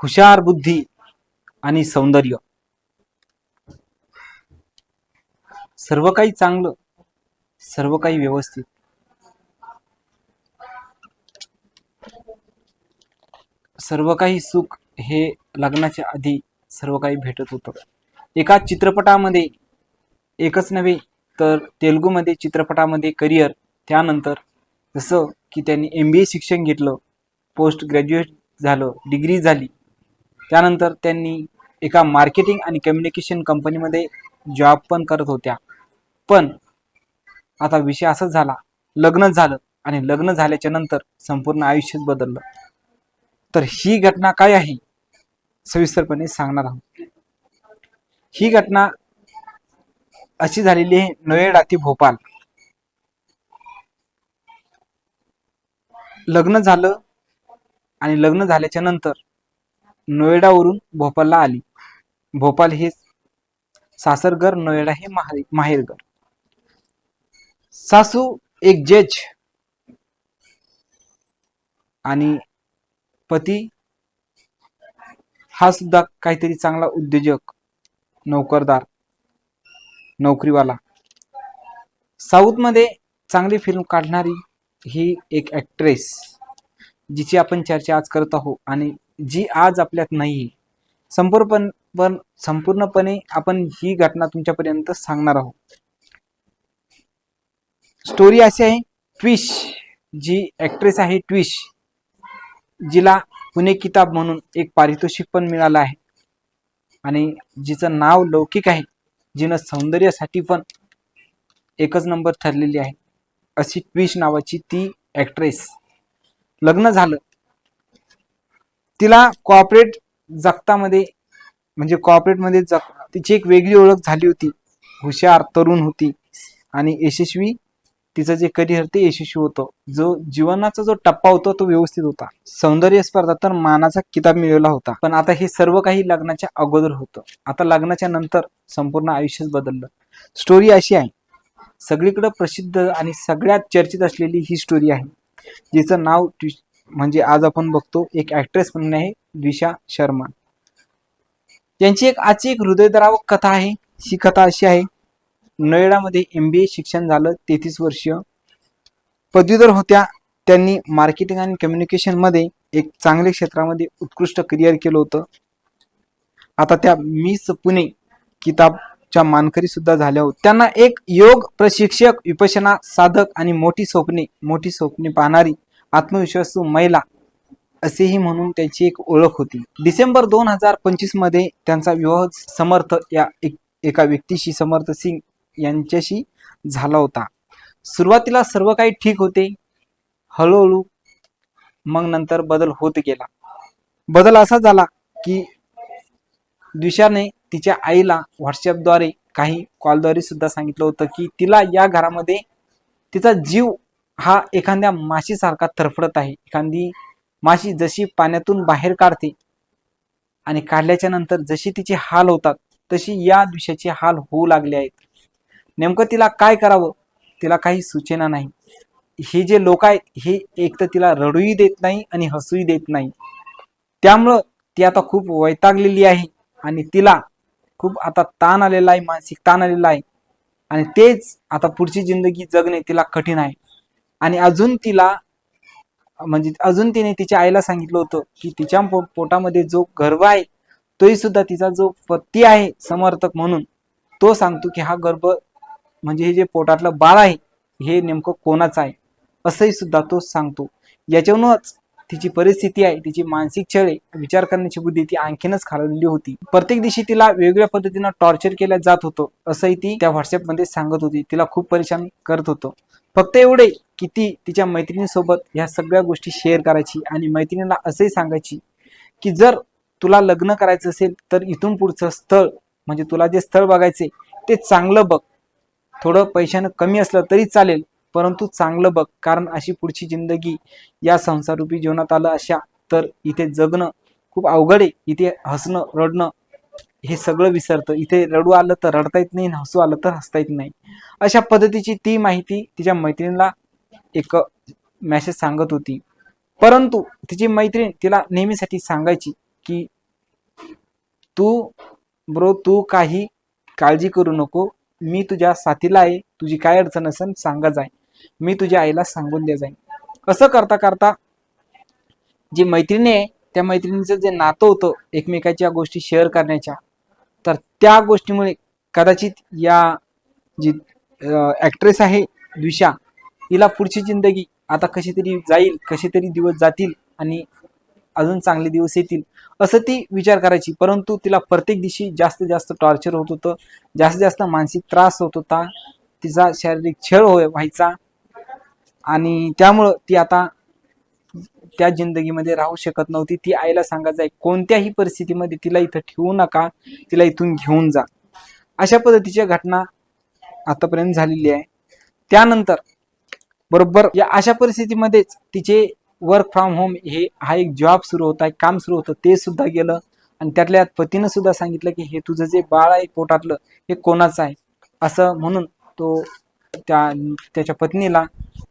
हुशार बुद्धी आणि सौंदर्य, सर्व काही चांगलं, सर्व काही व्यवस्थित. सर्व काही सुख हे लग्नाच्या आधी सर्व काही भेटत होतं. एका चित्रपटामध्ये, एकच नव्हे तर तेलुगूमध्ये चित्रपटामध्ये करिअर, त्यानंतर जसं की त्यांनी MBA शिक्षण घेतलं, पोस्ट ग्रॅज्युएट झालं, डिग्री झाली, त्यानंतर त्यांनी एका मार्केटिंग आणि कम्युनिकेशन कंपनीमध्ये जॉब पण करत होत्या. पण आता विषय असाच झाला, लग्न झालं आणि लग्न झाल्याच्या नंतर संपूर्ण आयुष्यच बदललं. तर ही घटना काय आहे सविस्तरपणे सांगणार आहोत. ही घटना अशी झालेली आहे नोएडा ते भोपाळ. लग्न झालं आणि लग्न झाल्याच्या नंतर नोएडावरून भोपाळला आली. भोपाळ हे सासरघर, नोएडा हे माहेरघर. सासू एक जज आणि पती हा सुद्धा काहीतरी चांगला उद्योजक, नोकरदार, नोकरीवाला. साऊथ मध्ये चांगली फिल्म काढणारी ही एक ऍक्ट्रेस, जिची आपण चर्चा आज करत आहोत आणि जी आज आपल्यात नाही. संपूर्णपणे आपण ही घटना तुमच्यापर्यंत सांगणार आहोत. स्टोरी अशी आहे, ट्विश जी ऍक्ट्रेस आहे, ट्विश जिला पुणे किताब म्हणून एक पारितोषिक पण मिळालं आहे आणि जिचं नाव लौकिक आहे, जिनं सौंदर्यासाठी पण एकच नंबर ठरलेली आहे, अशी ट्विश नावाची ती ऍक्ट्रेस. लग्न झालं, तिला कॉर्पोरेट जगतामध्ये म्हणजे कॉर्पोरेटमध्ये तिची एक वेगळी ओळख झाली होती. हुशार तरुण होती आणि यशस्वी, तिचं जे करिअर ते यशस्वी होतं. जो जीवनाचा जो टप्पा होता तो व्यवस्थित होता. सौंदर्य स्पर्धा तर मानाचा किताब मिळवला होता. पण आता हे सर्व काही लग्नाच्या अगोदर होतं. आता लग्नाच्या नंतर संपूर्ण आयुष्यच बदललं. स्टोरी अशी आहे, सगळीकडे प्रसिद्ध आणि सगळ्यात चर्चित असलेली ही स्टोरी आहे, जिचं नाव म्हणजे आज आपण बघतो एक ऍक्ट्रेस म्हणून आहे, द्विषा शर्मा. त्यांची आजची एक हृदयद्रावक कथा आहे. ही कथा अशी आहे, नोएडामध्ये MBA शिक्षण झालं, 33 वर्षीय, पदवीधर होत्या. त्यांनी मार्केटिंग आणि कम्युनिकेशन मध्ये एक चांगल्या क्षेत्रामध्ये उत्कृष्ट करिअर केलं होतं. आता त्या मिस पुणे किताबच्या मानकरी सुद्धा झाल्या होत्या. त्यांना एक योग प्रशिक्षक, विपश्यना साधक आणि मोठी स्वप्ने पाहणारी आत्मविश्वासू महिला असेही म्हणून त्यांची एक ओळख होती. डिसेंबर 2025 मध्ये त्यांचा विवाह समर्थ या एका व्यक्तीशी, समर्थ सिंग यांच्याशी झाला होता. सुरुवातीला सर्व काही ठीक होते. हळूहळू मग नंतर बदल होत गेला. बदल असा झाला की द्विषाने तिच्या आईला व्हॉट्सअपद्वारे, काही कॉलद्वारे सुद्धा सांगितलं होतं की तिला या घरामध्ये तिचा जीव हा एखाद्या माशीसारखा तरफडत आहे. एखादी माशी जशी पाण्यातून बाहेर काढते आणि काढल्याच्या नंतर जशी तिचे हाल होतात, तशी या द्विषाचे हाल होऊ लागले आहेत. नेमकं तिला काय करावं, तिला काही सूचना नाही. हे जे लोक आहेत हे एक तर तिला रडूही देत नाही आणि हसूही देत नाही. त्यामुळं ती आता खूप वैतागलेली आहे आणि तिला खूप आता ताण आलेला आहे, मानसिक ताण आलेला आहे आणि तेच आता पुढची जिंदगी जगणे तिला कठीण आहे. आणि अजून तिने तिच्या आईला सांगितलं होतं की तिच्या पोटामध्ये जो गर्भ आहे, तोही सुद्धा तिचा जो पती आहे समर्थक म्हणून, तो सांगतो की हा गर्भ म्हणजे हे जे पोटातलं बाळ आहे हे नेमकं कोणाचं आहे, असंही सुद्धा तो सांगतो. याच्यावरूनच तिची परिस्थिती आहे, तिची मानसिक छळे, विचार करण्याची बुद्धी ती आणखीनच खालवलेली होती. प्रत्येक दिवशी तिला वेगवेगळ्या पद्धतीनं टॉर्चर केल्या जात होतं, असंही ती त्या व्हॉट्सअपमध्ये सांगत होती. तिला खूप परेशान करत होतं. फक्त एवढे की ती तिच्या मैत्रिणीसोबत ह्या सगळ्या गोष्टी शेअर करायची आणि मैत्रिणीला असंही सांगायची की जर तुला लग्न करायचं असेल तर इथून पुढचं स्थळ, म्हणजे तुला जे स्थळ बघायचे ते चांगलं बघ. थोडं पैशानं कमी असलं तरी चालेल, परंतु चांगलं बघ, कारण अशी पुढची जिंदगी या संसाररूपी जीवनात आलं अशा तर इथे जगणं खूप अवघड आहे. इथे हसणं रडणं हे सगळं विसरतं. इथे रडू आलं तर रडता येत नाही, हसू आलं तर हसता येत नाही. अशा पद्धतीची ती माहिती तिच्या मैत्रिणीला एक मेसेज सांगत होती. परंतु तिची मैत्रीण तिला नेहमीसाठी सांगायची की तू काही काळजी करू नको, मी तुझ्या साथीला आहे, तुझी काय अडचण असेल सांगा जाय, मी तुझ्या आईला सांगून दे जाईन. असं करता करता जी मैत्रिणी आहे त्या मैत्रिणीचं जे नातं होतं एकमेकाच्या गोष्टी शेअर करण्याच्या, तर त्या गोष्टीमुळे कदाचित या जी ऍक्ट्रेस आहे द्विषा, हिला पुढची जिंदगी आता कशी तरी जाईल, कसे तरी दिवस जातील आणि अजून चांगले दिवस येतील असं ती विचार करायची. परंतु तिला प्रत्येक दिवशी जास्त जास्त टॉर्चर होत होतं, जास्त जास्त मानसिक त्रास होत होता, तिचा शारीरिक छळ व्हायचा आणि त्यामुळं ती आता त्या जिंदगीमध्ये राहू शकत नव्हती. ती आईला सांगायचं आहे कोणत्याही परिस्थितीमध्ये तिला इथं ठेवू नका, तिला इथून घेऊन जा. अशा पद्धतीच्या घटना आतापर्यंत झालेली आहे. त्यानंतर बरोबर या अशा परिस्थितीमध्येच तिचे वर्क फ्रॉम होम हा एक जॉब सुरू होता, एक काम सुरू होतं, ते सुद्धा गेलं. आणि त्यातल्या पतीनं सुद्धा सांगितलं की हे तुझं जे बाळ आहे पोटातलं हे कोणाचं आहे असं म्हणून तो त्याच्या पत्नीला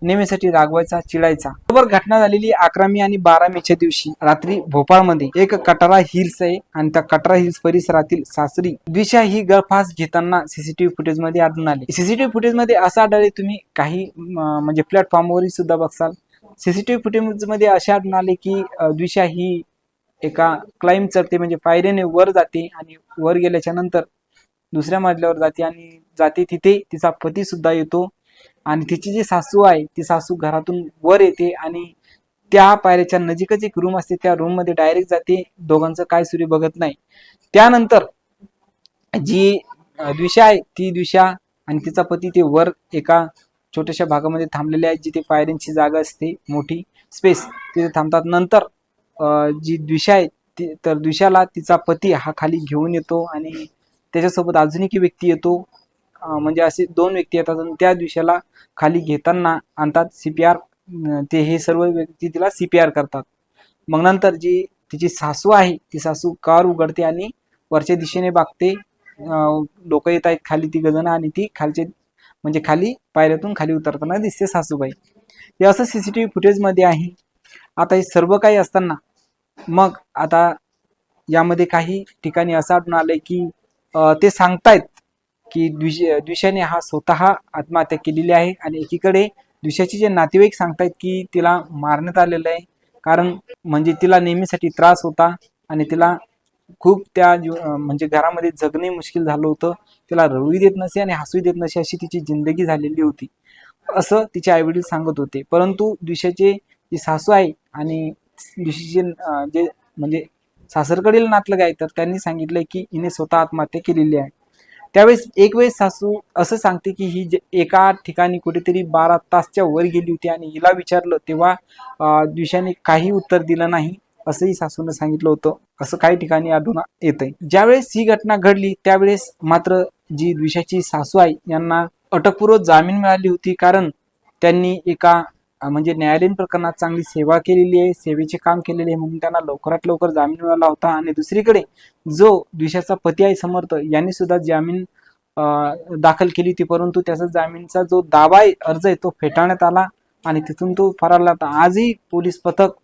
नेहमीसाठी रागवायचा, चिडायचा. बरोबर घटना झालेली 11 मे आणि 12 मेच्या दिवशी रात्री भोपाळमध्ये एक कटारा हिल्स आहे आणि त्या कटारा हिल्स परिसरातील सासरी द्विषा ही गळफास घेताना सीसीटीव्ही फुटेज मध्ये आढळून आली. सीसीटीव्ही फुटेज मध्ये असं आढळले, तुम्ही काही म्हणजे प्लॅटफॉर्मवर सुद्धा बघसाल, सीसीटीव्ही फुटेज मध्ये असे आढळून आले की द्विषा ही एका क्लाइंब चढते, म्हणजे पायरीने वर जाते आणि वर गेल्याच्या नंतर दुसऱ्या मजल्यावर जाते आणि जाते तिथे तिचा पती सुद्धा येतो आणि तिची जी सासू आहे ती सासू घरातून वर येते आणि त्या पायऱ्याच्या नजीकच एक रूम असते, त्या रूम मध्ये डायरेक्ट जाते, दोघांचं काय सुरू बघत नाही. त्यानंतर जी द्विषा आहे ती द्विषा आणि तिचा पती ते वर एका छोट्याशा भागामध्ये थांबलेले आहेत, जिथे फायरिंगची जागा असते, मोठी स्पेस, तिथे थांबतात. नंतर जी द्विषा आहे तर द्विषाला तिचा पती हा खाली घेऊन येतो आणि त्याच्यासोबत अजून एक व्यक्ती येतो, म्हणजे असे 2 व्यक्ती येतात आणि त्या दिवसाला खाली घेताना आणतात, सीपीआर, ते हे सर्व व्यक्ती तिला सीपीआर करतात. मग नंतर जी तिची सासू आहे ती सासू कार उघडते आणि वरच्या दिशेने बघते, लोक येत आहेत खाली 3 जण आणि ती खालचे म्हणजे खाली पायऱ्यातून खाली उतरताना दिसते सासूबाई. हे असं सीसीटीव्ही फुटेज मध्ये आहे. आता हे सर्व काही असताना मग आता यामध्ये काही ठिकाणी असं आढळून आलंय की ते सांगतायत की द्विषाने हा स्वतः आत्महत्या केलेली आहे आणि एकीकडे द्विषाचे जे नातेवाईक सांगतायत की तिला मारण्यात आलेलं आहे, कारण म्हणजे तिला नेहमीसाठी त्रास होता आणि तिला खूप त्या म्हणजे घरामध्ये जगणे मुश्किल झालं होतं, तिला रडू देत नसे आणि हसू देत नसे अशी तिची जिंदगी झालेली होती असं तिचे आईवडील सांगत होते. परंतु द्विषाचे जी सासू आहे आणि द्विषाचे जे म्हणजे सासरकडील नातलग आहे तर त्यांनी सांगितलंय की हिने स्वतः आत्महत्या केलेली आहे. त्यावेळेस एक वेळेस सासू असं सांगते की ही एका ठिकाणी कुठेतरी 12 तासच्या वर गेली होती आणि हिला विचारलं तेव्हा द्विषाने काही उत्तर दिलं नाही असंही सासूनं सांगितलं होतं, असं काही ठिकाणी आढळून येतंय. ज्यावेळेस ही घटना घडली त्यावेळेस मात्र जी द्विषाची सासू आहे यांना अटकपूर्व जामीन मिळाली होती, कारण त्यांनी एका म्हणजे न्यायालयीन प्रकरणात चांगली सेवा केलेली आहे, सेवेचे काम केलेले आहे म्हणून त्यांना लवकरात लवकर जामीन मिळाला होता. आणि दुसरीकडे जो द्विषाचा पती आहे समर्थ यांनी सुद्धा जामीन दाखल केली होती, परंतु त्याचा जामीनचा जो दावा आहे अर्ज आहे तो फेटाळण्यात आला आणि तिथून तो फरारला. आजही पोलीस पथक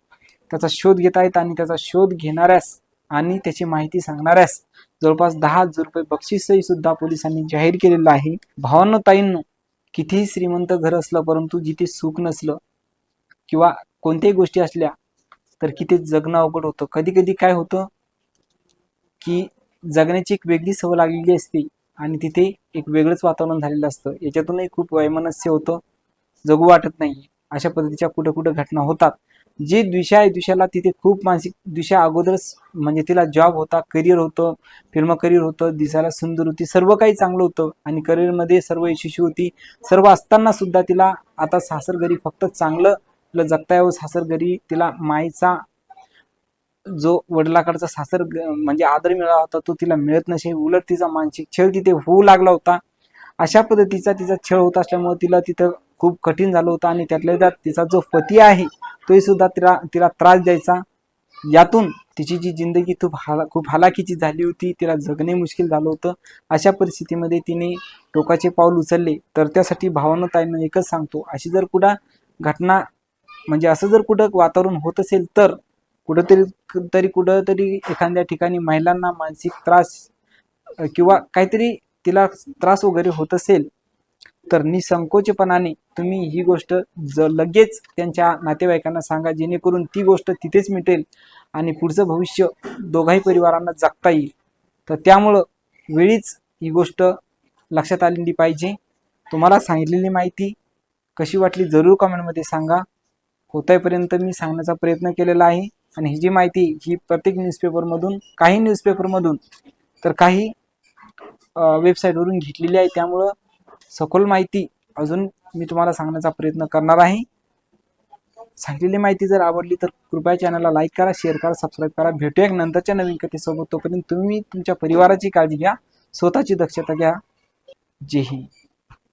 त्याचा शोध घेत आहेत आणि त्याचा शोध घेणाऱ्यास आणि त्याची माहिती सांगणाऱ्यास जवळपास 10,000 रुपये बक्षीसही सुद्धा पोलिसांनी जाहीर केलेलं आहे. भावांनो ताईंनो, कितीही श्रीमंत घर असलं परंतु जिथे सुख नसलं किंवा कोणत्याही गोष्टी असल्या तर किती जगणं अवघड होतं. कधी कधी काय होतं की जगण्याची एक वेगळी सवय लागलेली असते आणि तिथे एक वेगळंच वातावरण झालेलं असतं, याच्यातूनही खूप वैमनस्य होतं, जगू वाटत नाही. अशा पद्धतीच्या कुठे कुठे घटना होतात. जी द्विषा आहे द्विषाला तिथे खूप मानसिक, द्विषा अगोदरच म्हणजे तिला जॉब होता, करिअर होतं, फिल्म करिअर होतं, दिसायला सुंदर होती, सर्व काही चांगलं होतं आणि करिअरमध्ये सर्व यशस्वी होती. सर्व असताना सुद्धा तिला आता सासर घरी फक्त चांगलं तिला जगता यावं, सासर घरी तिला माईचा जो वडिलाकडचा सासर म्हणजे आदर मिळाला होता तो तिला मिळत नसे, उलट तिचा मानसिक छळ तिथे होऊ लागला होता. अशा पद्धतीचा तिचा छळ होत असल्यामुळे तिला तिथं खूप कठीण झालं होतं आणि त्यातल्या त्यात तिचा जो पती आहे तोही सुद्धा तिला त्रास द्यायचा. यातून तिची जी जिंदगी खूप हालाकीची झाली होती, तिला जगणे मुश्किल झालं होतं. अशा परिस्थितीमध्ये तिने टोकाचे पाऊल उचलले. तर त्यासाठी भावांनो ताईंनो एकच सांगतो, अशी जर कुठं घटना म्हणजे असं जर कुठं वातावरण होत असेल तर कुठंतरी एखाद्या ठिकाणी महिलांना मानसिक त्रास किंवा काहीतरी तिला त्रास वगैरे होत असेल तर निसंकोचपणाने तुम्ही ही गोष्ट लगेच त्यांच्या नातेवाईकांना सांगा, जेणेकरून ती गोष्ट तिथेच मिटेल आणि पुढचं भविष्य दोघाही परिवारांना जगता येईल. तर त्यामुळं वेळीच ही गोष्ट लक्षात आलेली पाहिजे. तुम्हाला सांगितलेली माहिती कशी वाटली जरूर कमेंटमध्ये सांगा. होतापर्यंत मी सांगण्याचा प्रयत्न केलेला आहे आणि ही जी माहिती ही प्रत्येक न्यूजपेपरमधून, काही न्यूजपेपरमधून तर काही वेबसाईटवरून घेतलेली आहे. त्यामुळं सखोल माहिती अजून मी तुम्हाला सांगण्याचा प्रयत्न करणार आहे. सांगितलेली माहिती जर आवडली तर कृपया चॅनलला लाईक करा, शेअर करा, सबस्क्राईब करा. भेटूया एक नंतरच्या नवीन कथेसोबत. तोपर्यंत तुम्ही तुमच्या परिवाराची काळजी घ्या, स्वतःची दक्षता घ्या. जय हिंद.